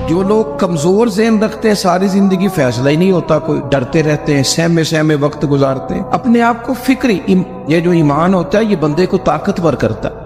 جو لوگ کمزور ذہن رکھتے ہیں ساری زندگی فیصلہ ہی نہیں ہوتا کوئی، ڈرتے رہتے ہیں، سہمے وقت گزارتے ہیں اپنے آپ کو فکری یہ جو ایمان ہوتا ہے یہ بندے کو طاقتور کرتا ہے،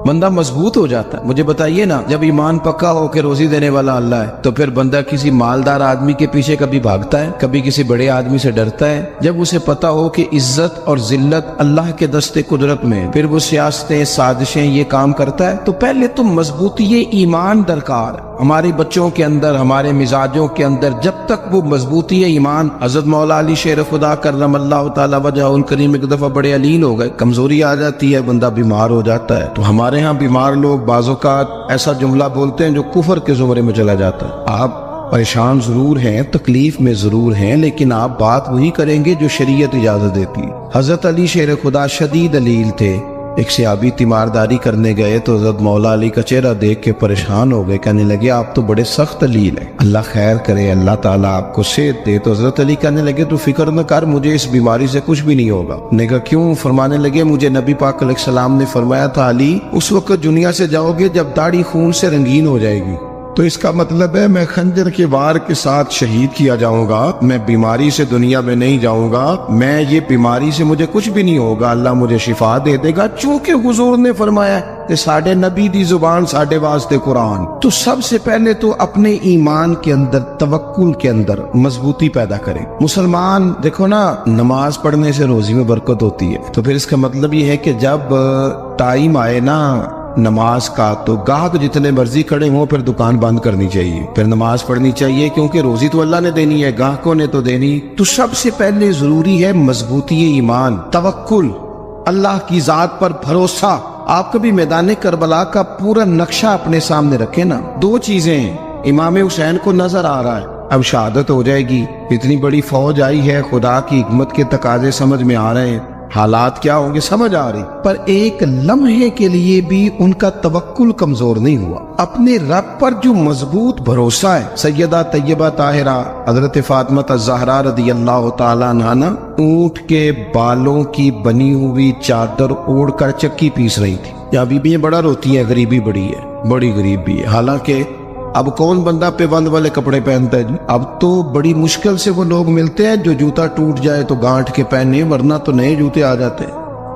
بندہ مضبوط ہو جاتا ہے۔ مجھے بتائیے نا، جب ایمان پکا ہو کہ روزی دینے والا اللہ ہے تو پھر بندہ کسی مالدار آدمی کے پیچھے کبھی بھاگتا ہے، کبھی کسی بڑے آدمی سے ڈرتا ہے؟ جب اسے پتا ہو کہ عزت اور ذلت اللہ کے دست قدرت میں، پھر وہ سیاستیں، سازشیں یہ کام کرتا ہے۔ تو پہلے تو مضبوطی ایمان درکار ہے ہمارے بچوں کے اندر، ہمارے مزاجوں کے اندر۔ جب تک وہ مضبوطی ایمان، حضرت مولا علی شیر خدا کرم اللہ تعالی وجہ الکریم ایک دفعہ بڑے علیل ہو گئے، کمزوری آ جاتی ہے، بندہ بیمار ہو جاتا ہے۔ تو ہمارے ہاں بیمار لوگ بعض اوقات ایسا جملہ بولتے ہیں جو کفر کے زمرے میں چلا جاتا ہے۔ آپ پریشان ضرور ہیں، تکلیف میں ضرور ہیں، لیکن آپ بات وہی کریں گے جو شریعت اجازت دیتی ہے۔ حضرت علی شیر خدا شدید علیل تھے، ایک صحابی تیمارداری کرنے گئے تو حضرت مولا علی کا چہرہ دیکھ کے پریشان ہو گئے، کہنے لگے آپ تو بڑے سخت علیل ہیں، اللہ خیر کرے، اللہ تعالیٰ آپ کو صحت دے۔ تو حضرت علی کہنے لگے تو فکر نہ کر، مجھے اس بیماری سے کچھ بھی نہیں ہوگا۔ نے کہا کیوں؟ فرمانے لگے مجھے نبی پاک علیہ السلام نے فرمایا تھا علی اس وقت دنیا سے جاؤ گے جب داڑھی خون سے رنگین ہو جائے گی، تو اس کا مطلب ہے میں خنجر کے وار کے ساتھ شہید کیا جاؤں گا، میں بیماری سے دنیا میں نہیں جاؤں گا، میں یہ بیماری سے مجھے کچھ بھی نہیں ہوگا، اللہ مجھے شفا دے دے گا، چونکہ حضور نے فرمایا کہ ساڈے نبی دی زبان ساڈے واسطے قرآن۔ تو سب سے پہلے تو اپنے ایمان کے اندر، توکل کے اندر مضبوطی پیدا کریں۔ مسلمان دیکھو نا، نماز پڑھنے سے روزی میں برکت ہوتی ہے، تو پھر اس کا مطلب یہ ہے کہ جب ٹائم آئے نا نماز کا تو گاہک جتنے مرضی کھڑے ہوں پھر دکان بند کرنی چاہیے، پھر نماز پڑھنی چاہیے، کیونکہ روزی تو اللہ نے دینی ہے، گاہکوں نے تو دینی۔ تو سب سے پہلے ضروری ہے مضبوطی ایمان، توکل، اللہ کی ذات پر بھروسہ۔ آپ کبھی میدان کربلا کا پورا نقشہ اپنے سامنے رکھیں نا، دو چیزیں ہیں، امام حسین کو نظر آ رہا ہے اب شہادت ہو جائے گی، اتنی بڑی فوج آئی ہے، خدا کی حکمت کے تقاضے سمجھ میں آ رہے ہیں، حالات کیا ہوں گے سمجھ آ رہی، پر ایک لمحے کے لیے بھی ان کا توکل کمزور نہیں ہوا۔ اپنے رب پر جو مضبوط بھروسہ ہے، سیدہ طیبہ طاہرہ حضرت فاطمہ الزہرا رضی اللہ تعالیٰ عنہا اونٹ کے بالوں کی بنی ہوئی چادر اوڑھ کر چکی پیس رہی تھی۔ یا بیویاں بڑا روتی ہیں، غریبی بڑی ہے، بڑی غریب بھی ہے، حالانکہ اب کون بندہ پیبند والے کپڑے پہنتا ہے؟ اب تو بڑی مشکل سے وہ لوگ ملتے ہیں جو جوتا ٹوٹ جائے تو گانٹھ کے پہنے، ورنہ تو نئے جوتے آ جاتے ہیں۔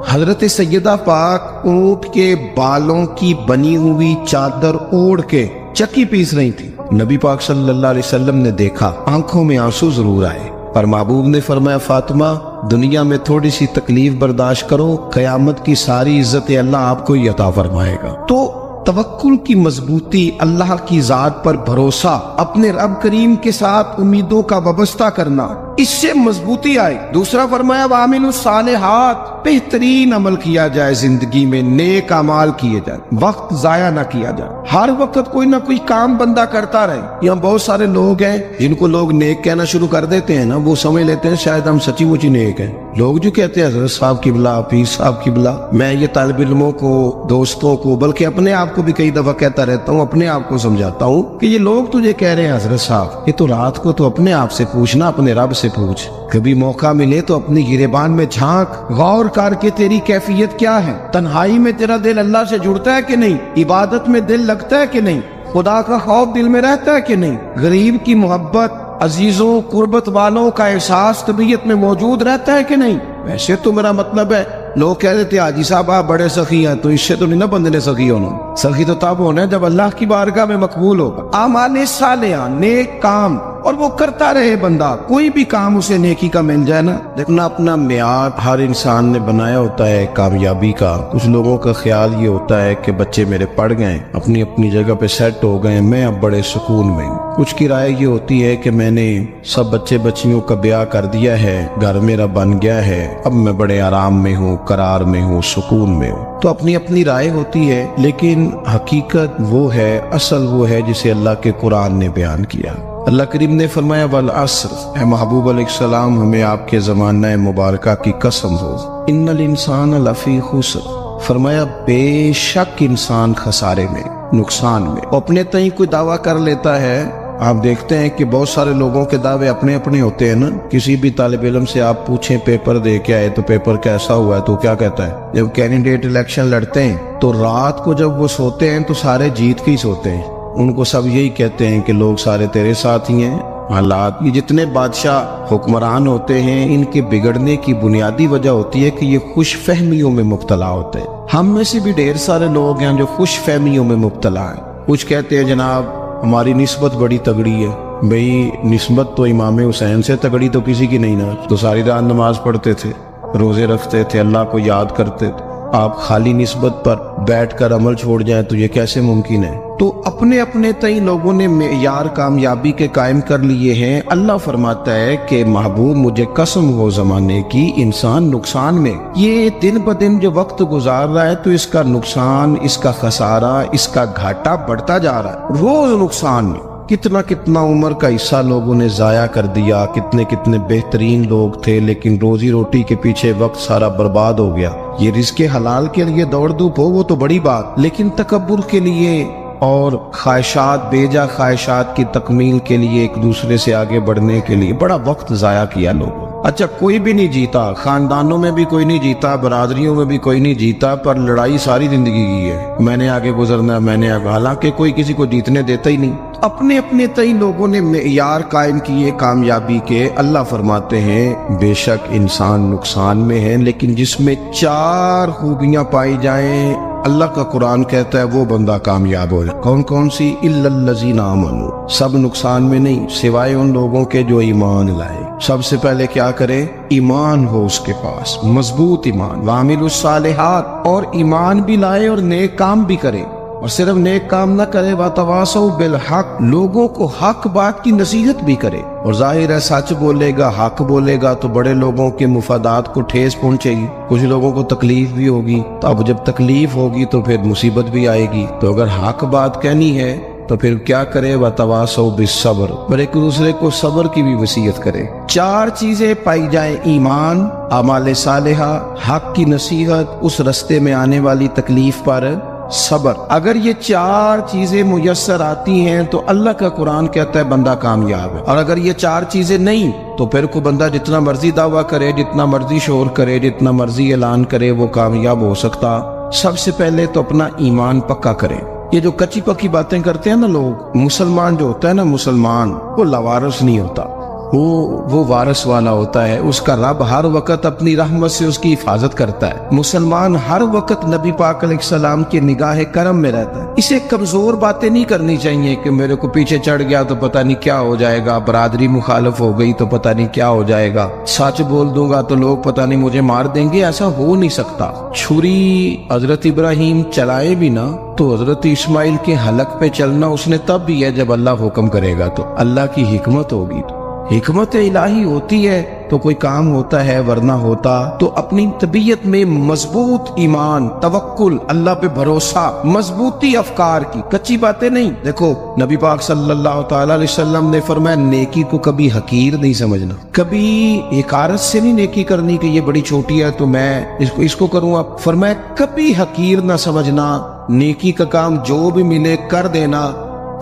حضرت سیدہ پاک اونٹ کے بالوں کی بنی ہوئی چادر اوڑھ کے چکی پیس رہی تھی۔ نبی پاک صلی اللہ علیہ وسلم نے دیکھا، آنکھوں میں آنسو ضرور آئے، پر محبوب نے فرمایا فاطمہ دنیا میں تھوڑی سی تکلیف برداشت کرو، قیامت کی ساری عزت اللہ آپ کو ہی عطا فرمائے گا۔ تو توکل کی مضبوطی، اللہ کی ذات پر بھروسہ، اپنے رب کریم کے ساتھ امیدوں کا وابستہ کرنا، اس سے مضبوطی آئے۔ دوسرا فرمایا وَعَمِلُوا الصَّالِحَاتِ، بہترین عمل کیا جائے زندگی میں، نیک اعمال کیے جائے، وقت ضائع نہ کیا جائے، ہر وقت کوئی نہ کوئی کام بندہ کرتا رہے۔ یہاں بہت سارے لوگ ہیں جن کو لوگ نیک کہنا شروع کر دیتے ہیں نا، وہ سمجھ لیتے ہیں شاید ہم سچی مچی نیک ہیں۔ لوگ جو کہتے ہیں حضرت صاحب کی بلا، پیر صاحب کی بلا، میں یہ طالب علموں کو، دوستوں کو، بلکہ اپنے آپ کو بھی کئی دفعہ کہتا رہتا ہوں، اپنے آپ کو سمجھاتا ہوں کہ یہ لوگ تجھے کہہ رہے ہیں حضرت صاحب، یہ تو رات کو تو اپنے آپ سے پوچھنا، اپنے رب سے پوچھ، کبھی موقع ملے تو اپنی گریبان میں جھانک، غور کر کے تیری کیفیت کیا ہے، تنہائی میں تیرا دل اللہ سے جڑتا ہے کہ نہیں، عبادت میں دل لگتا ہے کہ نہیں، خدا کا خوف دل میں رہتا ہے کہ نہیں، غریب کی محبت، عزیزوں قربت والوں کا احساس طبیعت میں موجود رہتا ہے کہ نہیں۔ ویسے تو میرا مطلب ہے، لوگ کہہ دیتے حاجی صاحب آپ بڑے سخی ہیں، تو اس سے تو نہیں نا بندے نے سخی ہونا، سخی تو تب ہونا ہے جب اللہ کی بارگاہ میں مقبول ہوگا۔ اعمال صالحہ، نیک کام، اور وہ کرتا رہے بندہ، کوئی بھی کام اسے نیکی کا مل جائے نا۔ دیکھنا اپنا معیار ہر انسان نے بنایا ہوتا ہے کامیابی کا۔ کچھ لوگوں کا خیال یہ ہوتا ہے کہ بچے میرے پڑھ گئے، اپنی اپنی جگہ پہ سیٹ ہو گئے، میں اب بڑے سکون میں ہوں۔ کچھ کی رائے یہ ہوتی ہے کہ میں نے سب بچے بچیوں کا بیاہ کر دیا ہے، گھر میرا بن گیا ہے، اب میں بڑے آرام میں ہوں، قرار میں ہوں، سکون میں ہوں۔ تو اپنی اپنی رائے ہوتی ہے، لیکن حقیقت وہ ہے، اصل وہ ہے جسے اللہ کے قرآن نے بیان کیا۔ اللہ کریم نے فرمایا والعصر، اے محبوب علیہ السلام ہمیں آپ کے زمانہ مبارکہ کی قسم ہو، ان الانسان لفی خسر، فرمایا بے شک انسان خسارے میں، نقصان میں۔ اپنے تئیں کوئی دعویٰ کر لیتا ہے، آپ دیکھتے ہیں کہ بہت سارے لوگوں کے دعوے اپنے اپنے ہوتے ہیں نا۔ کسی بھی طالب علم سے آپ پوچھیں پیپر دے کے آئے تو پیپر کیسا ہوا ہے، تو کیا کہتا ہے؟ جب کینڈیڈیٹ الیکشن لڑتے ہیں تو رات کو جب وہ سوتے ہیں تو سارے جیت کے ہی سوتے ہیں، ان کو سب یہی کہتے ہیں کہ لوگ سارے تیرے ساتھ ہی ہیں. حالات یہ جتنے بادشاہ حکمران ہوتے ہیں ان کے بگڑنے کی بنیادی وجہ ہوتی ہے کہ یہ خوش فہمیوں میں مبتلا ہوتے ہیں. ہم میں سے بھی ڈھیر سارے لوگ ہیں جو خوش فہمیوں میں مبتلا ہیں. کچھ کہتے ہیں جناب ہماری نسبت بڑی تگڑی ہے. بھئی نسبت تو امام حسین سے تگڑی تو کسی کی نہیں نا. تو ساری رات نماز پڑھتے تھے, روزے رکھتے تھے, اللہ کو یاد کرتے تھے. آپ خالی نسبت پر بیٹھ کر عمل چھوڑ جائیں تو یہ کیسے ممکن ہے؟ تو اپنے اپنے تئیں لوگوں نے معیار کامیابی کے قائم کر لیے ہیں. اللہ فرماتا ہے کہ محبوب مجھے قسم ہو زمانے کی انسان نقصان میں. یہ دن بدن جو وقت گزار رہا ہے تو اس کا نقصان, اس کا خسارہ, اس کا گھاٹا بڑھتا جا رہا ہے. روز نقصان میں کتنا کتنا عمر کا حصہ لوگوں نے ضائع کر دیا. کتنے کتنے بہترین لوگ تھے لیکن روزی روٹی کے پیچھے وقت سارا برباد ہو گیا. یہ رزق حلال کے لیے دوڑ دھوپ ہو وہ تو بڑی بات, لیکن تکبر کے لیے اور خواہشات, بیجا خواہشات کی تکمیل کے لیے, ایک دوسرے سے آگے بڑھنے کے لیے بڑا وقت ضائع کیا لوگوں. اچھا کوئی بھی نہیں جیتا, خاندانوں میں بھی کوئی نہیں جیتا, برادریوں میں بھی کوئی نہیں جیتا, پر لڑائی ساری زندگی کی ہے. میں نے آگے گزرنا, میں نے آگے, حالانکہ کوئی کسی کو جیتنے دیتا ہی نہیں. اپنے اپنے تئیں لوگوں نے معیار قائم کیے کامیابی کے. اللہ فرماتے ہیں بے شک انسان نقصان میں ہے لیکن جس میں 4 خوبیاں پائی جائیں اللہ کا قرآن کہتا ہے وہ بندہ کامیاب ہو جائے. کون کون سی؟ الا الذین آمنوا. سب نقصان میں نہیں سوائے ان لوگوں کے جو ایمان لائے. سب سے پہلے کیا کرے؟ ایمان ہو اس کے پاس, مضبوط ایمان. وعملوا الصالحات, اور ایمان بھی لائے اور نیک کام بھی کرے. اور صرف نیک کام نہ کرے, وَتَوَاصَوْا بِالْحَقِّ, لوگوں کو حق بات کی نصیحت بھی کرے. اور ظاہر ہے سچ بولے گا, حق بولے گا تو بڑے لوگوں کے مفادات کو ٹھیس پہنچے گی, کچھ لوگوں کو تکلیف بھی ہوگی. تو اب جب تکلیف ہوگی تو پھر مصیبت بھی آئے گی. تو اگر حق بات کہنی ہے تو پھر کیا کرے؟ وَتَوَاصَوْا بِالصَّبْرِ, اور ایک دوسرے کو صبر کی بھی وصیت کرے. 4 چیزیں پائی جائیں, ایمان, اعمال صالحہ, حق کی نصیحت, اس رستے میں آنے والی تکلیف پر صبر. اگر یہ 4 چیزیں میسر آتی ہیں تو اللہ کا قرآن کہتا ہے بندہ کامیاب ہے. اور اگر یہ 4 چیزیں نہیں تو پھر کوئی بندہ جتنا مرضی دعویٰ کرے, جتنا مرضی شور کرے, جتنا مرضی اعلان کرے, وہ کامیاب ہو سکتا. سب سے پہلے تو اپنا ایمان پکا کرے. یہ جو کچی پکی باتیں کرتے ہیں نا لوگ, مسلمان جو ہوتا ہے نا, مسلمان وہ لاوارث نہیں ہوتا, وہ وارث والا ہوتا ہے. اس کا رب ہر وقت اپنی رحمت سے اس کی حفاظت کرتا ہے. مسلمان ہر وقت نبی پاک علیہ السلام کی نگاہ کرم میں رہتا ہے. اسے کمزور باتیں نہیں کرنی چاہیے کہ میرے کو پیچھے چڑھ گیا تو پتہ نہیں کیا ہو جائے گا, برادری مخالف ہو گئی تو پتہ نہیں کیا ہو جائے گا, سچ بول دوں گا تو لوگ پتہ نہیں مجھے مار دیں گے. ایسا ہو نہیں سکتا. چھری حضرت ابراہیم چلائے بھی نا تو حضرت اسماعیل کے حلق پہ چلنا اس نے تب بھی ہے جب اللہ حکم کرے گا. تو اللہ کی حکمت ہوگی, حکمت الہی ہوتی ہے تو کوئی کام ہوتا ہے, ورنہ ہوتا. تو اپنی طبیعت میں مضبوط ایمان, توکل, اللہ پہ بھروسہ, مضبوطی افکار کی, کچی باتیں نہیں. دیکھو نبی پاک صلی اللہ تعالی علیہ وسلم نے فرمایا نیکی کو کبھی حقیر نہیں سمجھنا, کبھی حقارت سے نہیں نیکی کرنی کہ یہ بڑی چھوٹی ہے تو میں اس کو کروں. اب فرمایا کبھی حقیر نہ سمجھنا, نیکی کا کام جو بھی ملے کر دینا.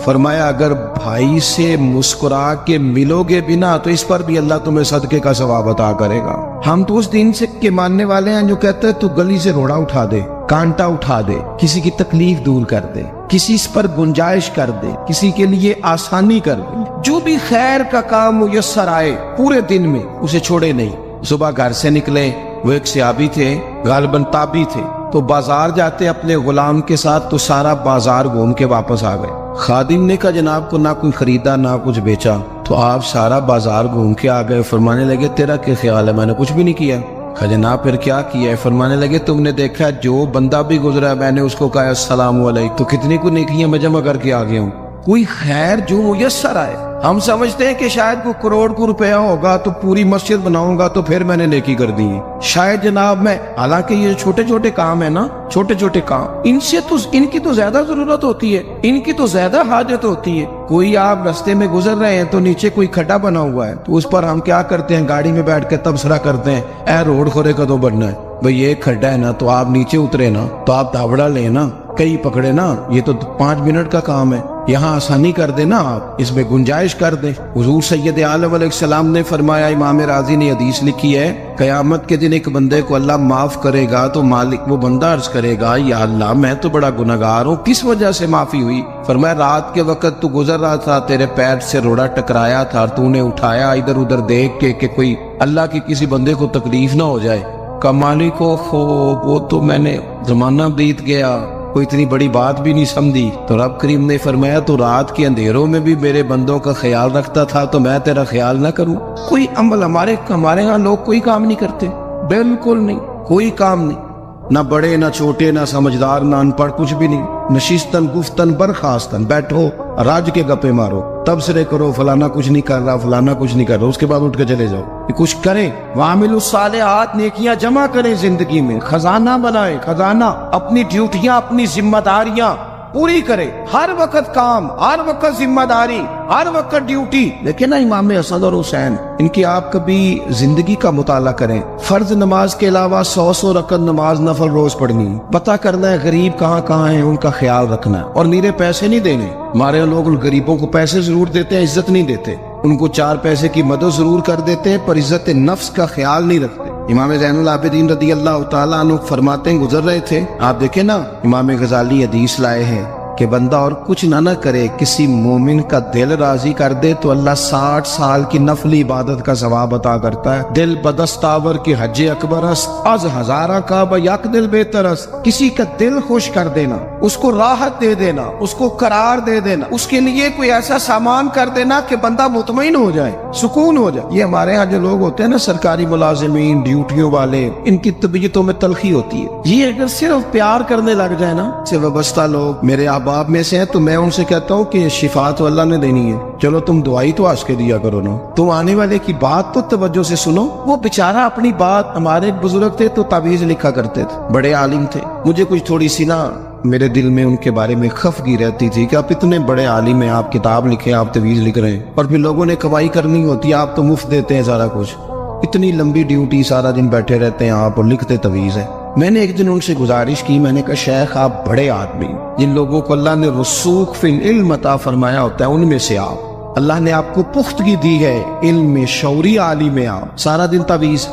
فرمایا اگر بھائی سے مسکرا کے ملو گے بنا تو اس پر بھی اللہ تمہیں صدقے کا ثواب عطا کرے گا. ہم تو اس دین سے کے ماننے والے ہیں جو کہتے ہیں تو گلی سے روڑا اٹھا دے, کانٹا اٹھا دے, کسی کی تکلیف دور کر دے, کسی اس پر گنجائش کر دے, کسی کے لیے آسانی کر دے. جو بھی خیر کا کام میسر آئے پورے دن میں اسے چھوڑے نہیں. صبح گھر سے نکلے, وہ ایک صحابی تھے, غالباً تابعی تھے, تو بازار جاتے اپنے غلام کے ساتھ تو سارا بازار گھوم کے واپس آ گئے. خادم نے کہا جناب کو نہ کوئی خریدا نہ کچھ بیچا, تو آپ سارا بازار گھوم کے آ گئے. فرمانے لگے تیرا کیا خیال ہے؟ میں نے کچھ بھی نہیں کیا. کہا جناب پھر کیا کیا ہے؟ فرمانے لگے تم نے دیکھا جو بندہ بھی گزرا ہے میں نے اس کو کہا السلام علیکم, تو کتنی کو نیکیاں میں جمع کر کے آ گیا ہوں. کوئی خیر جو میسر آئے. ہم سمجھتے ہیں کہ شاید کوئی کروڑ کو روپیہ ہوگا تو پوری مسجد بناؤں گا تو پھر میں نے نیکی کر دی ہے. شاید جناب میں, حالانکہ یہ چھوٹے چھوٹے کام ہے نا, چھوٹے چھوٹے کام, ان کی تو زیادہ ضرورت ہوتی ہے, ان کی تو زیادہ حاجت ہوتی ہے. کوئی آپ رستے میں گزر رہے ہیں تو نیچے کوئی کھڈا بنا ہوا ہے تو اس پر ہم کیا کرتے ہیں, گاڑی میں بیٹھ کے تبصرہ کرتے ہیں اے روڈ کھورے کدوں بننا ہے. بھئی یہ کھڈا ہے نا تو آپ نیچے اترے نا, تو آپ دھاوڑا لیں نا, کئی پکڑے نا, یہ تو 5 منٹ کا کام ہے. یہاں آسانی کر دیں نا آپ، اس میں گنجائش کر دیں۔ حضور سید عالم علیہ السلام نے فرمایا، امام راضی نے حدیث لکھی ہے، قیامت کے دن ایک بندے کو اللہ معاف کرے گا تو مالک وہ بندہ عرض کرے گا، یا اللہ میں تو بڑا گناہگار ہوں، کس وجہ سے معافی ہوئی؟ فرمایا رات کے وقت تو گزر رہا تھا، تیرے پیر سے روڑا ٹکرایا تھا اور تو نے اٹھایا ادھر ادھر دیکھ کے کہ کوئی اللہ کی کسی بندے کو تکلیف نہ ہو جائے۔ کہ مالک وہ تو میں نے زمانہ بیت گیا، کوئی اتنی بڑی بات بھی نہیں سمجھی۔ تو رب کریم نے فرمایا تو رات کے اندھیروں میں بھی میرے بندوں کا خیال رکھتا تھا تو میں تیرا خیال نہ کروں؟ کوئی عمل ہمارے ہاں لوگ کوئی کام نہیں کرتے، بالکل نہیں، کوئی کام نہیں، نہ بڑے نہ چھوٹے نہ سمجھدار نہ ان پڑھ، کچھ بھی نہیں۔ نشستن گفتن برخاستن، بیٹھو راج کے گپے مارو، تبصرے کرو فلانا کچھ نہیں کر رہا، فلانا کچھ نہیں کر رہا، اس کے بعد اٹھ کے چلے جاؤ کہ کچھ کریں۔ وعملوا الصالحات، نیکیاں جمع کریں زندگی میں، خزانہ بنائیں، خزانہ، اپنی ڈیوٹیاں اپنی ذمہ داریاں پوری کرے، ہر وقت کام، ہر وقت ذمہ داری، ہر وقت ڈیوٹی۔ لیکن نا امام حسن اور حسین، ان کی آپ کبھی زندگی کا مطالعہ کریں، فرض نماز کے علاوہ 100 رکعت نماز نفل روز پڑھنی، پتہ کرنا ہے غریب کہاں کہاں ہیں، ان کا خیال رکھنا ہے، اور نیرے پیسے نہیں دینے۔ ہمارے لوگ غریبوں کو پیسے ضرور دیتے ہیں، عزت نہیں دیتے، ان کو 4 پیسے کی مدد ضرور کر دیتے ہیں پر عزت نفس کا خیال نہیں رکھتے۔ امام زین العابدین رضی اللہ تعالیٰ عنہ فرماتے ہیں، گزر رہے تھے، آپ دیکھیں نا، امام غزالی حدیث لائے ہیں کہ بندہ اور کچھ نہ کرے، کسی مومن کا دل راضی کر دے تو اللہ 60 سال کی نفلی عبادت کا ثواب عطا کرتا ہے۔ دل بدستاور کی حج اکبر است، از ہزارہ کعبہ یک دل بہتر است۔ کسی کا دل خوش کر دینا، اس کو راحت دے دینا، اس کو قرار دے دینا، اس کے لیے کوئی ایسا سامان کر دینا کہ بندہ مطمئن ہو جائے، سکون ہو جائے۔ یہ ہمارے ہاں جو لوگ ہوتے ہیں نا، سرکاری ملازمین، ڈیوٹیوں والے، ان کی طبیعتوں میں تلخی ہوتی ہے۔ یہ اگر صرف پیار کرنے لگ جائے نا، سے وابستہ لوگ میرے آپ میں سے ہیں، تو میں ان سے کہتا ہوں کہ شفا تو اللہ نے دینی ہے، چلو تم دعائی تو آج کے دیا کرو نا، تم آنے والے کی بات تو توجہ سے سنو۔ وہ بیچارہ اپنی بات، ہمارے ایک بزرگ تھے تو تعویذ لکھا کرتے تھے، بڑے عالم تھے، مجھے کچھ تھوڑی سی نا میرے دل میں ان کے بارے میں خفگی رہتی تھی کہ آپ اتنے بڑے عالم ہیں، آپ کتاب لکھیں، آپ تعویذ لکھ رہے ہیں، اور پھر لوگوں نے کمائی کرنی ہوتی ہے، آپ تو مفت دیتے ہیں سارا کچھ، اتنی لمبی ڈیوٹی، سارا دن بیٹھے رہتے ہیں آپ اور لکھتے تعویذ ہے۔ میں نے ایک دن ان سے گزارش کی، میں نے کہا شیخ آپ بڑے آدمی، جن لوگوں کو اللہ نے رسوخ فی العلم عطا فرمایا ہوتا ہے، ان میں سے آپ، اللہ نے آپ کو پختگی دی ہے علم میں، شعوری عالم ہے آپ، سارا دن تعویذ۔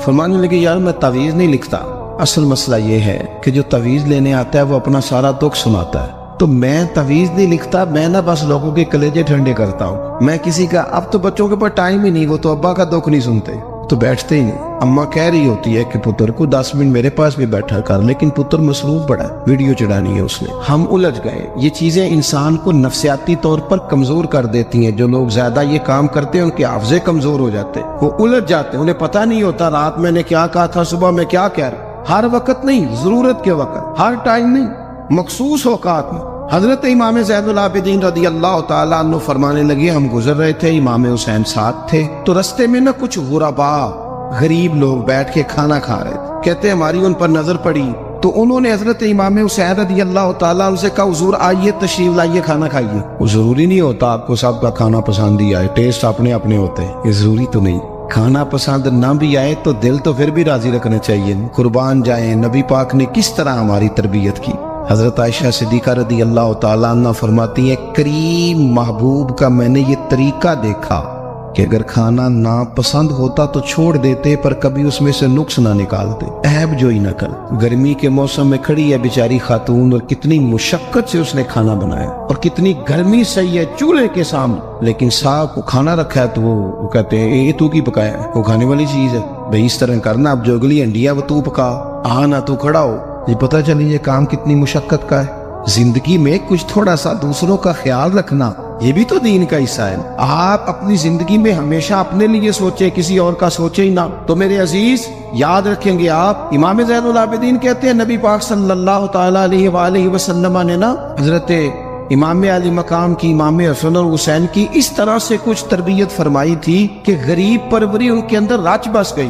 فرمانے لگے یار میں تعویذ نہیں لکھتا، اصل مسئلہ یہ ہے کہ جو تعویذ لینے آتا ہے وہ اپنا سارا دکھ سناتا ہے، تو میں تعویذ نہیں لکھتا، میں نہ بس لوگوں کے کلیجے ٹھنڈے کرتا ہوں، میں کسی کا، اب تو بچوں کے پاس ٹائم ہی نہیں، وہ تو ابا کا دکھ نہیں سنتے، تو بیٹھتے ہی نہیں۔ اماں کہہ رہی ہوتی ہے کہ پتر کو 10 منٹ میرے پاس بھی بیٹھا کر، لیکن پتر مصروف بڑا ہے، ویڈیو چڑھانی ہے اس نے۔ ہم الجھ گئے۔ یہ چیزیں انسان کو نفسیاتی طور پر کمزور کر دیتی ہیں۔ جو لوگ زیادہ یہ کام کرتے ہیں ان کے حافظے کمزور ہو جاتے ہیں، وہ الجھ جاتے ہیں، انہیں پتہ نہیں ہوتا رات میں نے کیا کہا تھا، صبح میں کیا کہہ رہا۔ ہر وقت نہیں، ضرورت کے وقت، ہر ٹائم نہیں، مخصوص اوقات میں۔ حضرت امام زین العابدین رضی اللہ تعالیٰ عنہ فرمانے لگے، ہم گزر رہے تھے، امام حسین ساتھ تھے، تو رستے میں نہ کچھ غربا، غریب لوگ بیٹھ کے کھانا کھا رہے تھے، کہتے ہماری ان پر نظر پڑی تو انہوں نے حضرت امام حسین رضی اللہ تعالیٰ عنہ سے کہا حضور آئیے، تشریف لائیے، کھانا کھائیے۔ وہ ضروری نہیں ہوتا آپ کو سب کا کھانا پسند ہی آئے، ٹیسٹ اپنے اپنے ہوتے ہیں، یہ ضروری تو نہیں۔ کھانا پسند نہ بھی آئے تو دل تو پھر بھی راضی رکھنا چاہیے۔ قربان جائیں، نبی پاک نے کس طرح ہماری تربیت کی۔ حضرت عائشہ صدیقہ رضی اللہ تعالیٰ عنہ فرماتی ہیں، کریم محبوب کا میں نے یہ طریقہ دیکھا کہ اگر کھانا ناپسند ہوتا تو چھوڑ دیتے، پر کبھی اس میں سے نقص نہ نکالتے، عیب جوئی نہ کر۔ گرمی کے موسم میں کھڑی ہے بیچاری خاتون، اور کتنی مشقت سے اس نے کھانا بنایا، اور کتنی گرمی صحیح ہے چولہے کے سامنے، لیکن صاحب کو کھانا رکھا ہے تو وہ کہتے ہیں یہ تو کی پکایا ہے، وہ کھانے والی چیز ہے بھائی، اس طرح کرنا، اب جو اگلی انڈیا وہ تو پکا، آنا تو کھڑا ہو۔ یہ پتہ چلی یہ کام کتنی مشقت کا ہے۔ زندگی میں کچھ تھوڑا سا دوسروں کا خیال رکھنا، یہ بھی تو دین کا حصہ ہے۔ آپ اپنی زندگی میں ہمیشہ اپنے لیے سوچے، کسی اور کا سوچے ہی نہ۔ تو میرے عزیز یاد رکھیں گے آپ، امام زین العابدین کہتے ہیں نبی پاک صلی اللہ تعالیٰ علیہ وآلہ وسلم نے نا حضرت امام علی مقام کی، امام حسن اور حسین کی اس طرح سے کچھ تربیت فرمائی تھی کہ غریب پروری ان کے اندر رچ بس گئی۔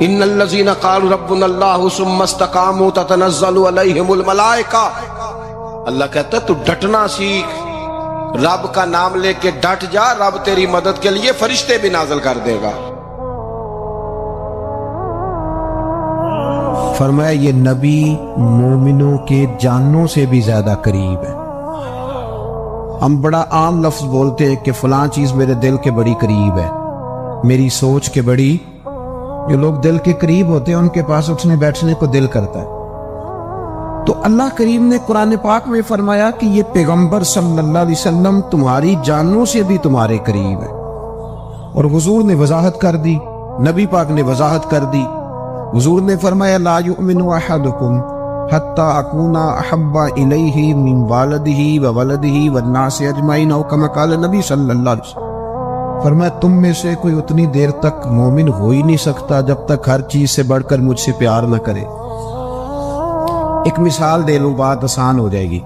ان الذین قالوا ربنا اللہ ثم استقاموا تتنزل علیہم الملائکہ. اللہ کہتا ہے تو ڈٹنا سیکھ، رب کا نام لے کے ڈٹ جا، رب تیری مدد کے لیے فرشتے بھی نازل کر دے گا. فرمایا یہ نبی مومنوں کے جانوں سے بھی زیادہ قریب ہے. ہم بڑا عام لفظ بولتے ہیں کہ فلاں چیز میرے دل کے بڑی قریب ہے، میری سوچ کے بڑی. جو لوگ دل کے قریب ہوتے ہیں ان کے پاس اٹھنے بیٹھنے کو دل کرتا ہے. تو اللہ کریم نے قرآن پاک میں فرمایا کہ یہ پیغمبر صلی اللہ علیہ وسلم تمہاری جانوں سے بھی تمہارے قریب ہے. اور حضور نے وضاحت کر دی، نبی پاک نے وضاحت کر دی. حضور نے فرمایا لا یؤمن احدکم حتی اکون احب الیہ من والدہ وولدہ والناس اجمعین، او کما قال نبی صلی اللہ علیہ وسلم. فرمایا تم میں سے کوئی اتنی دیر تک مومن ہو ہی نہیں سکتا جب تک ہر چیز سے بڑھ کر مجھ سے پیار نہ کرے. ایک مثال دے لوں، بات آسان ہو جائے گی.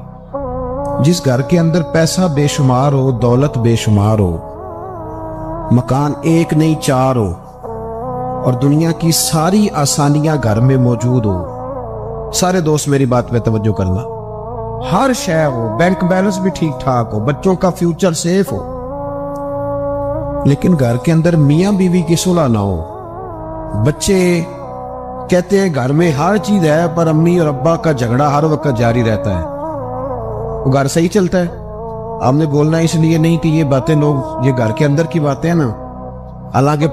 جس گھر کے اندر پیسہ بے شمار ہو، دولت بے شمار ہو، مکان ایک نہیں چار ہو، اور دنیا کی ساری آسانیاں گھر میں موجود ہو، سارے دوست میری بات پہ توجہ کرنا، ہر شے ہو، بینک بیلنس بھی ٹھیک ٹھاک ہو، بچوں کا فیوچر سیف ہو، لیکن گھر کے اندر میاں بیوی کی صلح نہ ہو. بچے کہتے ہیں گھر میں ہر چیز ہے پر امی اور ابا کا جھگڑا ہر وقت جاری رہتا ہے، وہ گھر صحیح چلتا ہے؟ آپ نے بولنا اس لیے نہیں کہ یہ باتیں لوگ، یہ گھر کے اندر کی باتیں ہیں نا. حالانکہ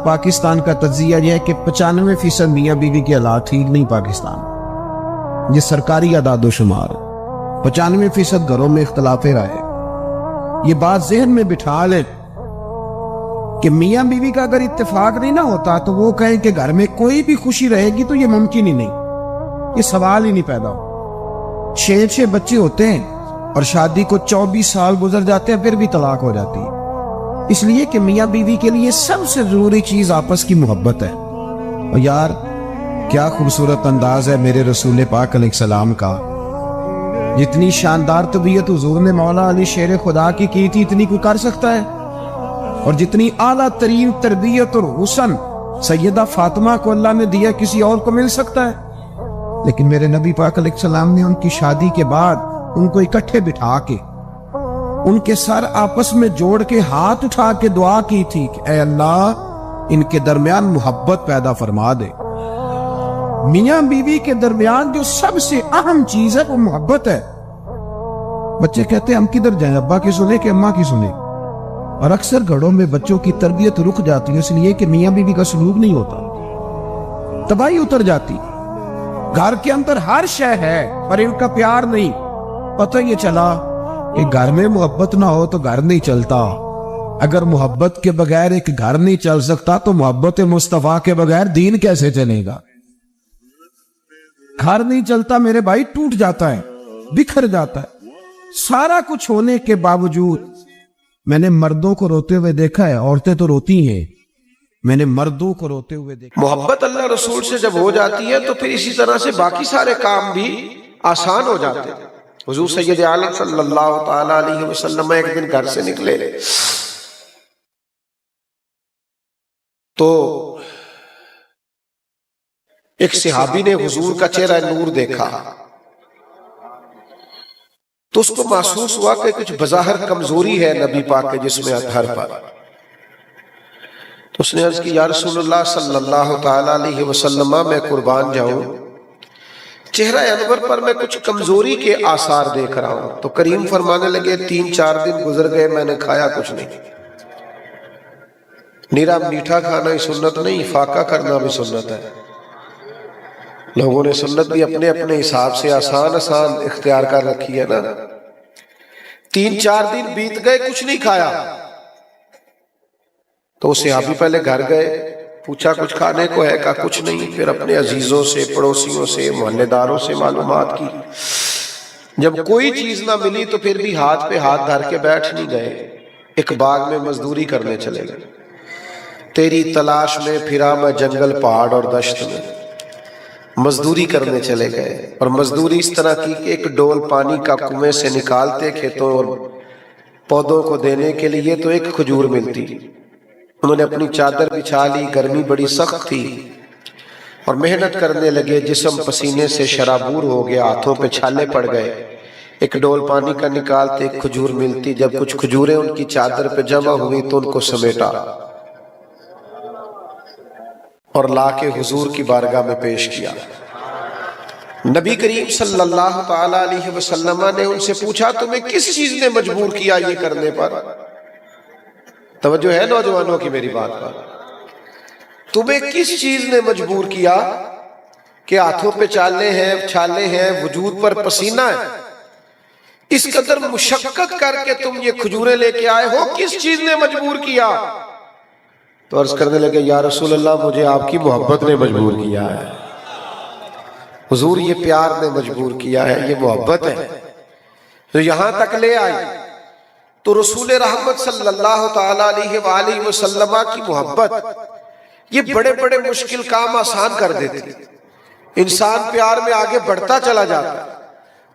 پاکستان کا تجزیہ یہ ہے کہ 95% میاں بیوی کے حالات ٹھیک نہیں. پاکستان یہ سرکاری اعداد و شمار، 95% گھروں میں اختلاف رائے. یہ بات ذہن میں بٹھا لے کہ میاں بیوی کا اگر اتفاق نہیں نہ ہوتا تو وہ کہیں کہ گھر میں کوئی بھی خوشی رہے گی تو یہ ممکن ہی نہیں، یہ سوال ہی نہیں پیدا ہو. 6 بچے ہوتے ہیں اور شادی کو 24 سال گزر جاتے ہیں پھر بھی طلاق ہو جاتی ہے. اس لیے کہ میاں بیوی کے لیے سب سے ضروری چیز آپس کی محبت ہے. اور یار کیا خوبصورت انداز ہے میرے رسول پاک علیہ السلام کا. جتنی شاندار طبیعت حضور نے مولا علی شیر خدا کی تھی اتنی کوئی کر سکتا ہے؟ اور جتنی اعلیٰ ترین تربیت اور حسن سیدہ فاطمہ کو اللہ نے دیا کسی اور کو مل سکتا ہے؟ لیکن میرے نبی پاک علیہ السلام نے ان کی شادی کے بعد ان کو اکٹھے بٹھا کے ان کے سر آپس میں جوڑ کے ہاتھ اٹھا کے دعا کی تھی کہ اے اللہ ان کے درمیان محبت پیدا فرما دے. میاں بیوی کے درمیان جو سب سے اہم چیز ہے وہ محبت ہے. بچے کہتے ہیں ہم کدھر جائیں، ابا کی سنیں کہ اماں کی سنیں؟ اور اکثر گھروں میں بچوں کی تربیت رک جاتی ہے اس لیے کہ میاں بیوی کا سلوک نہیں ہوتا، تباہی اتر جاتی. گھر کے اندر ہر شے ہے پر ان کا پیار نہیں. پتہ یہ چلا کہ گھر میں محبت نہ ہو تو گھر نہیں چلتا. اگر محبت کے بغیر ایک گھر نہیں چل سکتا تو محبت مصطفیٰ کے بغیر دین کیسے چلے گا؟ گھر نہیں چلتا میرے بھائی، ٹوٹ جاتا ہے، بکھر جاتا ہے. سارا کچھ ہونے کے باوجود میں نے مردوں کو روتے ہوئے دیکھا ہے، عورتیں تو روتی ہیں، میں نے مردوں کو روتے ہوئے دیکھا. محبت اللہ رسول سے جب ہو جاتی ہے تو پھر اسی طرح سے باقی سارے کام بھی آسان ہو جاتے ہیں. حضور سید عالم صلی اللہ تعالی علیہ وسلم ایک دن گھر سے نکلے تو ایک صحابی نے حضور کا چہرہ نور دیکھا تو اس کو محسوس ہوا کہ کچھ بظاہر کمزوری ہے نبی پاک کے جسم اطہر پر. تو اس نے عرض کی یا رسول اللہ صلی اللہ تعالی علیہ وسلم میں قربان جاؤں، چہرہ انور پر میں کچھ کمزوری کے آثار دیکھ رہا ہوں. تو کریم فرمانے لگے 3-4 دن گزر گئے میں نے کھایا کچھ نہیں. نیرا میٹھا کھانا ہی سنت نہیں، فاقہ کرنا بھی سنت ہے. لوگوں نے سنت بھی اپنے اپنے حساب سے آسان اختیار کر رکھی ہے نا. 3-4 دن بیت گئے کچھ نہیں کھایا. تو صحابی پہلے گھر گئے، پوچھا کچھ کھانے کو ہے؟ کہا کچھ نہیں. پھر اپنے عزیزوں سے، پڑوسیوں سے، محلے داروں سے معلومات کی. جب کوئی چیز نہ ملی تو پھر بھی ہاتھ پہ ہاتھ دھر کے بیٹھ نہیں گئے، ایک باغ میں مزدوری کرنے چلے گئے. تیری تلاش میں پھرا میں جنگل، پہاڑ اور دشت میں، مزدوری کرنے چلے گئے. اور مزدوری اس طرح کی کہ ایک ڈول پانی کا کنویں سے نکالتے کھیتوں اور پودوں کو دینے کے لیے تو ایک کھجور ملتی، انہوں نے اپنی چادر بچھا لی، گرمی بڑی سخت تھی اور محنت کرنے لگے، جسم پسینے سے شرابور ہو گیا، ہاتھوں پہ چھالے پڑ گئے۔ ایک ڈول پانی کا نکالتے، ایک کھجور ملتی، جب کچھ کھجوریں ان کی چادر پہ جمع ہوئی تو ان کو سمیٹا اور لا کے حضور کی بارگاہ میں پیش کیا۔ نبی کریم صلی اللہ تعالی علیہ وسلم نے ان سے پوچھا تمہیں کس چیز نے مجبور کیا یہ کرنے پر؟ توجہ ہے نوجوانوں کی میری بات پر؟ تمہیں کس چیز نے مجبور کیا کہ ہاتھوں پہ چھالے ہیں، وجود پر پسینہ ہے، اس قدر مشقت کر کے تم یہ کھجوریں لے کے آئے ہو، کس چیز نے مجبور کیا؟ تو عرض کرنے لگے یا رسول اللہ مجھے آپ کی محبت نے مجبور کیا ہے، حضور یہ پیار نے مجبور کیا ہے، یہ محبت ہے تو یہاں تک لے آئی۔ تو رسول رحمت صلی اللہ تعالی علیہ وآلہ وسلم کی محبت یہ بڑے بڑے مشکل کام آسان کر دیتی، انسان پیار میں آگے بڑھتا چلا جاتا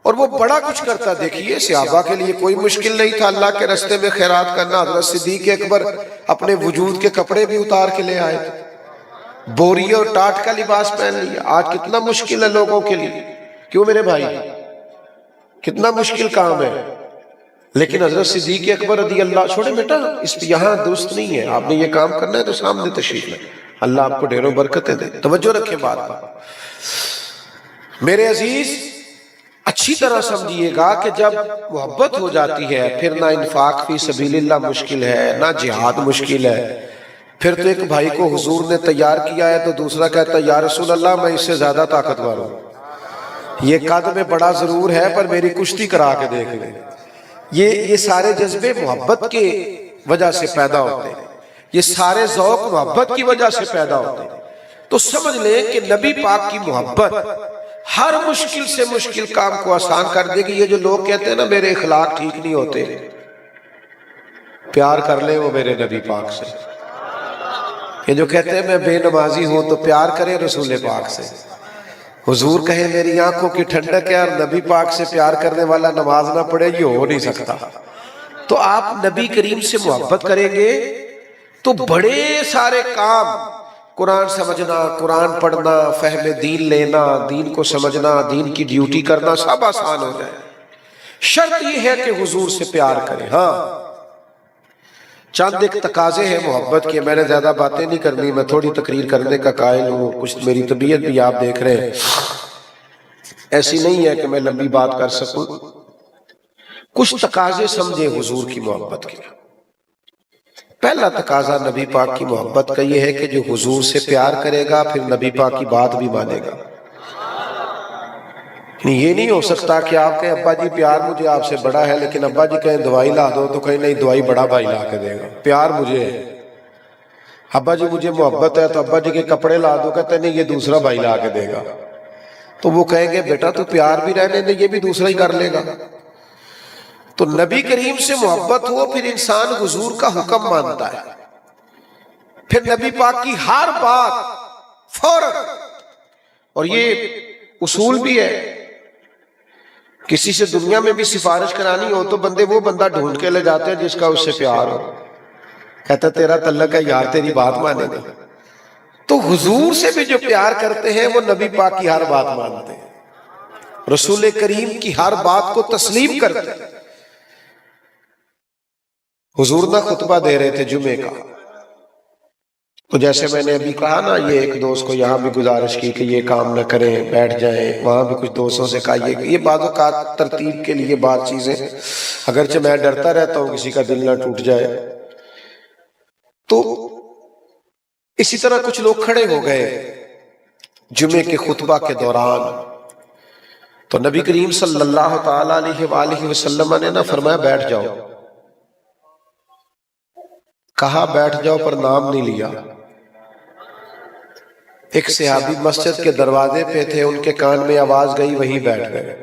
اور وہ بڑا کچھ کرتا۔ دیکھیے صحابہ کے لیے کوئی مشکل نہیں تھا اللہ کے راستے میں خیرات کرنا، حضرت صدیق اکبر اپنے وجود کے کپڑے بھی اتار کے لے آئے تھے، بوری اور ٹاٹ کا لباس پہن لیا۔ آج کتنا مشکل ہے لوگوں کے لیے، کیوں میرے بھائی؟ کتنا مشکل کام ہے، لیکن حضرت صدیق اکبر رضی اللہ، چھوڑے بیٹا اس پہ یہاں درست نہیں ہے، آپ نے یہ کام کرنا ہے تو سامنے تشریف لیں، اللہ آپ کو ڈھیروں برکتیں دے۔ توجہ رکھیں بات پر میرے عزیز، اچھی طرح سمجھیے گا کہ جب محبت ہو جاتی ہے پھر نہ انفاق فی سبیل اللہ مشکل ہے، نہ جہاد مشکل ہے۔ پھر تو ایک بھائی کو حضور نے تیار کیا ہے تو دوسرا کہتا ہے یا رسول اللہ میں اس سے زیادہ طاقتور ہوں، یہ قد میں بڑا ضرور ہے پر میری کشتی کرا کے دیکھ لیں۔ یہ سارے جذبے محبت کے وجہ سے پیدا ہوتے ہیں، یہ سارے ذوق محبت کی وجہ سے پیدا ہوتے ہیں۔ تو سمجھ لیں کہ نبی پاک کی محبت ہر مشکل سے مشکل کام کو آسان کر دے گی۔ یہ جو لوگ کہتے ہیں نا میرے اخلاق ٹھیک نہیں ہوتے، پیار کر لیں وہ میرے نبی پاک سے۔ یہ جو کہتے ہیں میں بے نمازی ہوں تو پیار کریں رسول پاک سے۔ حضور کہے میری آنکھوں کی ٹھنڈک ہے اور نبی پاک سے پیار کرنے والا نماز نہ پڑھے، یہ ہو نہیں سکتا۔ تو آپ نبی کریم سے محبت کریں گے تو بڑے سارے کام، قرآن سمجھنا، قرآن پڑھنا، فہم دین لینا، دین کو سمجھنا، دین کی ڈیوٹی کرنا، سب آسان ہو جائے۔ شرط یہ ہے کہ حضور سے پیار کریں۔ ہاں چند ایک تقاضے ہیں محبت کے، میں نے زیادہ باتیں نہیں کرنی، میں تھوڑی تقریر کرنے کا قائل ہوں، کچھ میری طبیعت بھی آپ دیکھ رہے ہیں ایسی نہیں ہے کہ میں لمبی بات کر سکوں۔ کچھ تقاضے سمجھے حضور کی محبت کے۔ پہلا تقاضا نبی پاک کی محبت کا یہ ہے کہ جو حضور سے پیار کرے گا پھر نبی پاک کی بات بھی مانے گا۔ یہ نہیں ہو سکتا کہ آپ کہیں ابا جی پیار مجھے آپ سے بڑا ہے، لیکن ابا جی کہیں دوائی لا دو تو کہیں نہیں دوائی بڑا بھائی لا کے دے گا، پیار مجھے ہے۔ ابا جی مجھے محبت ہے تو ابا جی کے کپڑے لا دو، کہتے نہیں یہ دوسرا بھائی لا کے دے گا۔ تو وہ کہیں گے بیٹا تو پیار بھی رہنے دے، یہ بھی دوسرا ہی کر لے گا۔ تو نبی کریم سے محبت ہو پھر انسان حضور کا حکم مانتا ہے، پھر نبی پاک کی ہر بات فوراً۔ اور یہ اصول بھی ہے، کسی سے دنیا میں بھی سفارش کرانی ہو تو وہ بندہ ڈھونڈ کے لے جاتے ہیں جس کا اس سے پیار ہو، کہتا تیرا تعلق ہے یار، تیری بات مانے گا۔ تو حضور سے بھی جو پیار کرتے ہیں وہ نبی پاک کی ہر بات مانتے ہیں، رسول کریم کی ہر بات کو تسلیم کرتے ہیں۔ حضور نہ خطبہ دے رہے تھے جمعے کا، تو جیسے میں نے ابھی کہا نا، یہ ایک دوست کو یہاں بھی گزارش کی کہ یہ کام نہ کریں، بیٹھ جائیں، وہاں بھی کچھ دوستوں سے کہا یہ بعض اوقات ترتیب کے لیے بات چیزیں، اگرچہ میں ڈرتا رہتا ہوں کسی کا دل نہ ٹوٹ جائے۔ تو اسی طرح کچھ لوگ کھڑے ہو گئے جمعے کے خطبہ کے دوران، تو نبی کریم صلی اللہ تعالی علیہ وآلہ وسلم نے نہ فرمایا بیٹھ جاؤ، کہا بیٹھ جاؤ پر نام نہیں لیا۔ ایک صحابی مسجد کے دروازے پہ تھے، ان کے کان میں آواز گئی، وہی بیٹھ گئے۔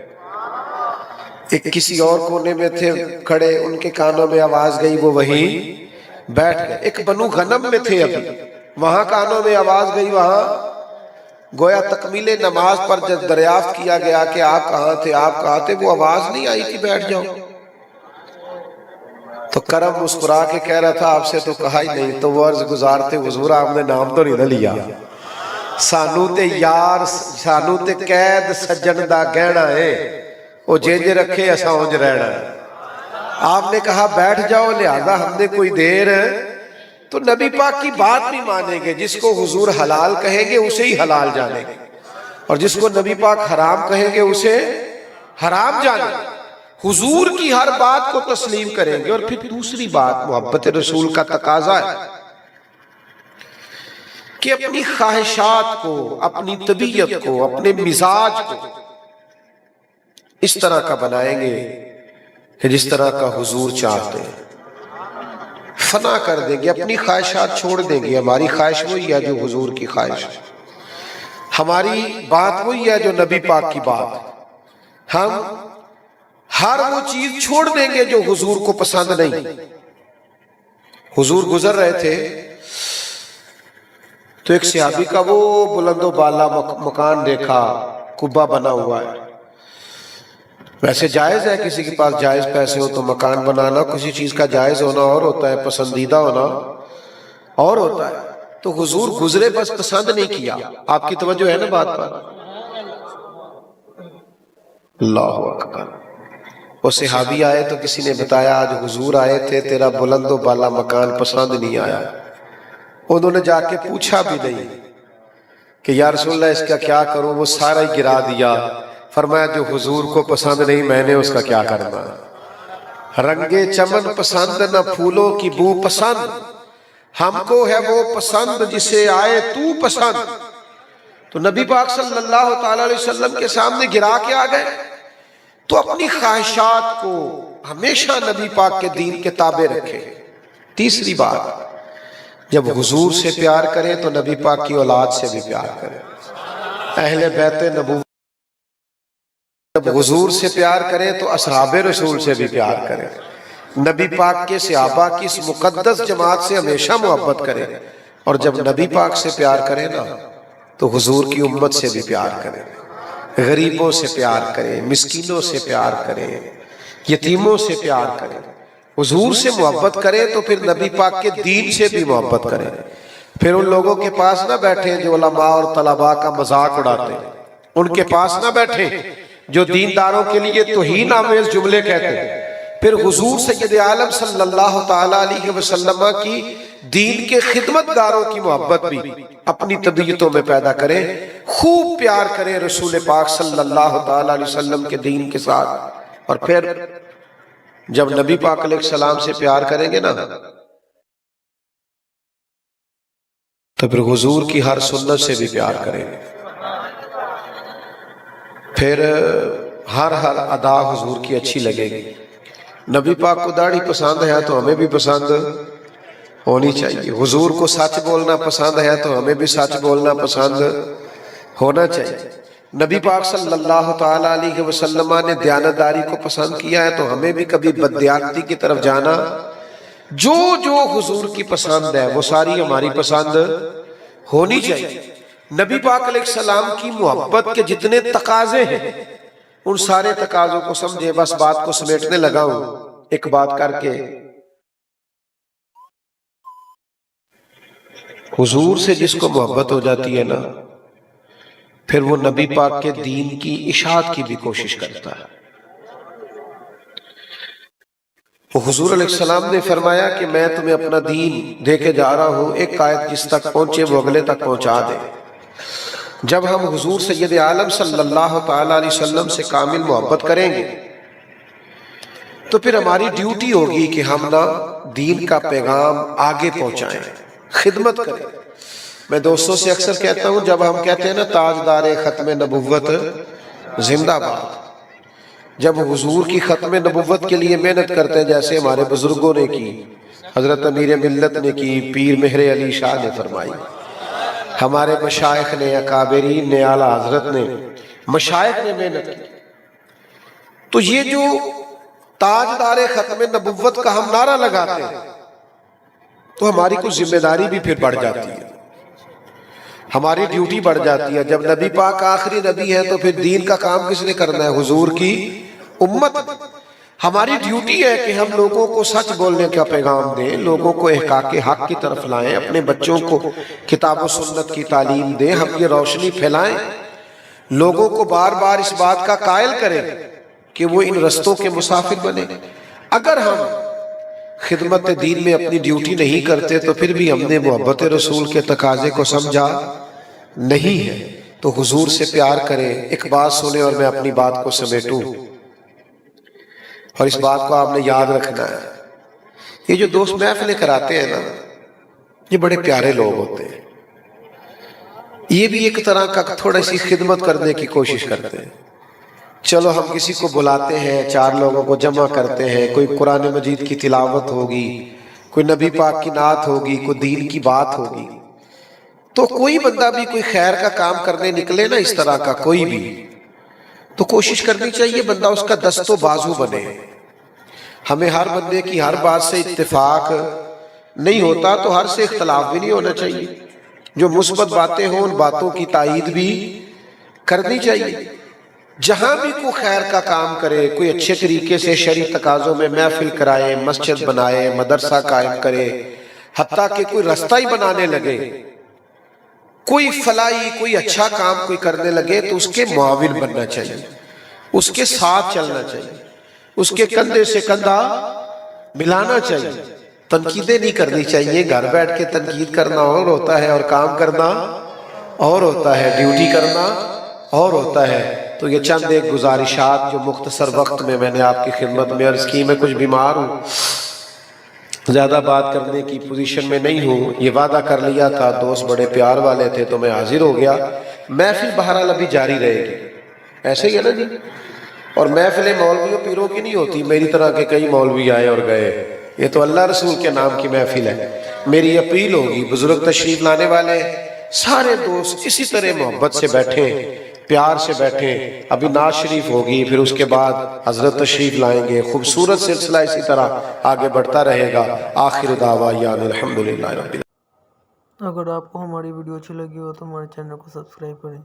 ایک کسی اور کونے میں تھے کھڑے، ان کے کانوں میں آواز گئی، وہ وہی بیٹھ گئے۔ ایک بنو غنم میں تھے ابھی، وہاں کانوں میں آواز گئی، وہاں گویا تکمیل نماز پر جب دریافت کیا گیا کہ آپ کہاں تھے، آپ کہاں تھے، وہ آواز نہیں آئی کہ بیٹھ جاؤ۔ تو کرم مسکرا کے کہہ رہا تھا آپ سے تو کہا ہی نہیں، تو وہ عرض گزارتے حضور آپ نے نام تو نہیں نہ لیا، سانو تے یار سانو تے قید سجن دا گہنا ہے، وہ جنج رکھے اساں اونج رہنا ہے۔ آپ نے کہا بیٹھ جاؤ، لہذا ہم نے کوئی دیر تو نبی پاک کی بات نہیں مانیں گے، جس کو حضور حلال کہیں گے اسے ہی حلال جانیں گے، اور جس کو نبی پاک حرام کہیں گے اسے حرام جانیں گے، حضور کی ہر بات کو تسلیم کریں گے۔ اور پھر دوسری بات محبت رسول کا تقاضا ہے کہ اپنی خواہشات کو، اپنی طبیعت کو، اپنے مزاج کو اس طرح کا بنائیں گے کہ جس طرح کا حضور چاہتے ہیں، فنا کر دیں گے، اپنی خواہشات چھوڑ دیں گے۔ ہماری خواہش وہی ہے جو حضور کی خواہش، ہماری بات وہی ہے جو نبی پاک کی بات، ہم ہر وہ چیز چھوڑ دیں گے جو حضور کو پسند نہیں۔ حضور گزر رہے تھے تو ایک صحابی کا وہ بلند و بالا مکان دیکھا، قبہ بنا ہوا ہے۔ ویسے جائز ہے کسی کے پاس جائز پیسے ہو تو مکان بنانا، کسی چیز کا جائز ہونا اور ہوتا ہے، پسندیدہ ہونا اور ہوتا ہے۔ تو حضور گزرے بس پسند نہیں کیا۔ آپ کی توجہ ہے نا بات پر؟ اللہ اکبر۔ وہ صحابی آئے تو کسی نے بتایا آج حضور آئے تھے، تیرا بلند و بالا مکان پسند نہیں آیا۔ انہوں نے جا کے پوچھا بھی نہیں کہ یا رسول اللہ اس کا کیا کروں، وہ سارا ہی گرا دیا۔ فرمایا جو حضور کو پسند نہیں میں نے اس کا کیا کرنا، رنگے چمن پسند نہ پھولوں کی بو پسند، ہم کو ہے وہ پسند جسے آئے تو پسند۔ تو نبی پاک صلی اللہ تعالیٰ علیہ وسلم کے سامنے گرا کے آ گئے۔ تو اپنی خواہشات کو ہمیشہ نبی پاک کے دین کے تابع رکھے۔ تیسری بات، جب حضور سے پیار کریں تو نبی پاک کی اولاد سے بھی پیار کریں، اہل بیت نبوت۔ جب حضور سے پیار کریں تو اصحاب رسول سے بھی پیار کریں، نبی پاک کے صحابہ کی اس مقدس جماعت سے ہمیشہ محبت کریں، اور جب نبی پاک سے پیار کریں نا تو حضور کی امت سے بھی پیار کریں، غریبوں سے پیار کریں، مسکینوں سے پیار کریں، یتیموں سے پیار کریں۔ حضور سے محبت کریں تو پھر نبی پاک کے دین سے بھی محبت کریں۔ پھر ان لوگوں کے پاس نہ بیٹھیں جو علماء اور طلباء کا مذاق اڑاتے ہیں، ان کے پاس نہ بیٹھیں جو دینداروں کے لیے توہین آمیز جملے کہتے ہیں۔ پھر حضور سید عالم صلی اللہ تعالیٰ علیہ وسلم کی دین کے خدمت گاروں کی محبت بھی اپنی طبیعتوں میں پیدا کریں، خوب پیار کریں رسول پاک صلی اللہ تعالیٰ علیہ وسلم کے دین کے ساتھ۔ اور پھر جب نبی پاک علیہ السلام سے پیار کریں گے نا تو پھر حضور کی ہر سنت سے بھی پیار کریں گے، پھر ہر ادا حضور کی اچھی لگے گی۔ نبی پاک کو داڑھی پسند ہے تو ہمیں بھی پسند ہونی چاہیے، حضور کو سچ بولنا پسند ہے تو ہمیں بھی سچ بولنا پسند ہونا چاہیے۔ نبی پاک صلی اللہ تعالیٰ علیہ وسلم نے دیانتداری کو پسند کیا ہے تو ہمیں بھی کبھی بددیانتی کی طرف جانا، جو جو حضور کی پسند ہے وہ ساری ہماری پسند ہونی چاہیے۔ نبی پاک علیہ السلام کی محبت کے جتنے تقاضے ہیں ان سارے تقاضوں کو سمجھے۔ بس بات کو سمیٹنے لگا ہوں ایک بات کر کے، حضور سے جس کو محبت ہو جاتی ہے نا پھر وہ نبی پاک کے دین کی اشاعت کی بھی کوشش کرتا ہے۔ وہ حضور علیہ السلام نے فرمایا کہ میں تمہیں اپنا دین دے کے جا رہا ہوں، ایک آیت جس تک پہنچے وہ اگلے تک پہنچا دے۔ جب ہم حضور سید عالم صلی اللہ تعالیٰ علیہ وسلم سے کامل محبت کریں گے تو پھر ہماری ڈیوٹی ہوگی کہ ہم نا دین کا پیغام آگے پہنچائیں، خدمت کریں۔ میں دوستوں سے اکثر کہتا ہوں جب ہم کہتے ہیں نا تاجدار ختم نبوت زندہ باد، جب حضور کی ختم نبوت کے لیے محنت کرتے ہیں جیسے ہمارے بزرگوں نے کی، حضرت امیر ملت نے کی، پیر مہر علی شاہ نے فرمائی، ہمارے مشائخ نے، اکابرین نے، اعلیٰ حضرت نے، مشائخ نے محنت کی، تو یہ جو تاجدار ختم نبوت کا ہم نعرہ لگاتے ہیں تو ہماری کچھ ذمہ داری بھی پھر بڑھ جاتی ہے، ہماری ڈیوٹی بڑھ جاتی ہے۔ جب نبی پاک آخری نبی ہے تو پھر دین کا کام کس نے کرنا ہے؟ حضور کی امت۔ ہماری ڈیوٹی ہے کہ ہم لوگوں کو سچ بولنے کا پیغام دیں، لوگوں کو احقاق حق کی طرف لائیں، اپنے بچوں کو کتاب و سنت کی تعلیم دیں، ہم یہ روشنی پھیلائیں، لوگوں کو بار بار اس بات کا قائل کریں کہ وہ ان رستوں کے مسافر بنے۔ اگر ہم خدمت دین میں اپنی ڈیوٹی نہیں کرتے تو پھر بھی ہم نے محبت رسول کے تقاضے کو سمجھا نہیں ہے۔ تو حضور سے پیار کریں۔ ایک بات سنیں اور میں اپنی بات کو سمیٹوں، اور اس بات کو آپ نے یاد رکھنا ہے۔ یہ جو دوست محفلیں کراتے ہیں نا، یہ بڑے پیارے لوگ ہوتے ہیں، یہ بھی ایک طرح کا تھوڑا سی خدمت کرنے کی کوشش کرتے ہیں۔ چلو ہم کسی کو بلاتے ہیں، 4 لوگوں کو جمع کرتے ہیں، کوئی قرآن مجید کی تلاوت ہوگی، کوئی نبی پاک کی نعت ہوگی، کوئی دین کی بات ہوگی، تو کوئی بندہ بھی کوئی خیر کا کام کرنے نکلے نا، اس طرح کا کوئی بھی، تو کوشش کرنی چاہیے بندہ اس کا دست و بازو بنے۔ ہمیں ہر بندے کی ہر بات سے اتفاق نہیں ہوتا، تو ہر سے اختلاف بھی نہیں ہونا چاہیے۔ جو مثبت باتیں ہوں ان باتوں کی تائید بھی کرنی چاہیے۔ جہاں بھی کوئی خیر کا کام کرے، کوئی اچھے طریقے سے شرعی تقاضوں میں محفل کرائے، مسجد بنائے، مدرسہ قائم کرے، حتیٰ کہ کوئی رستہ ہی بنانے لگے، کوئی فلاحی کوئی اچھا کام کوئی کرنے لگے، تو اس کے معاون بننا چاہیے، اس کے ساتھ چلنا چاہیے، اس کے کندھے سے کندھا ملانا چاہیے۔ تنقیدیں نہیں کرنی چاہیے۔ گھر بیٹھ کے تنقید کرنا اور ہوتا ہے، اور کام کرنا اور ہوتا ہے، ڈیوٹی کرنا اور ہوتا ہے۔ تو یہ چند ایک گزارشات جو مختصر وقت میں نے آپ کی خدمت میں عرض کی۔ میں کچھ بیمار ہوں، زیادہ بات کرنے کی پوزیشن میں نہیں ہوں۔ یہ وعدہ کر لیا تھا، دوست بڑے پیار والے تھے تو میں حاضر ہو گیا۔ محفل بہرحال ابھی جاری رہے گی، ایسے ہی ہے نا جی؟ اور محفلیں مولویوں پیروں کی نہیں ہوتی، میری طرح کے کئی مولوی آئے اور گئے۔ یہ تو اللہ رسول کے نام کی محفل ہے۔ میری اپیل ہوگی، بزرگ تشریف لانے والے سارے دوست اسی طرح محبت سے بیٹھیں، پیار سے بیٹھیں۔ ابھی نعت شریف ہوگی، پھر اس کے بعد حضرت تشریف لائیں گے۔ خوبصورت سلسلہ اسی طرح آگے بڑھتا رہے گا۔ آخر دعوانا الحمدللہ رب العالمین۔ اگر آپ کو ہماری ویڈیو اچھی لگی ہو تو ہمارے چینل کو سبسکرائب کریں۔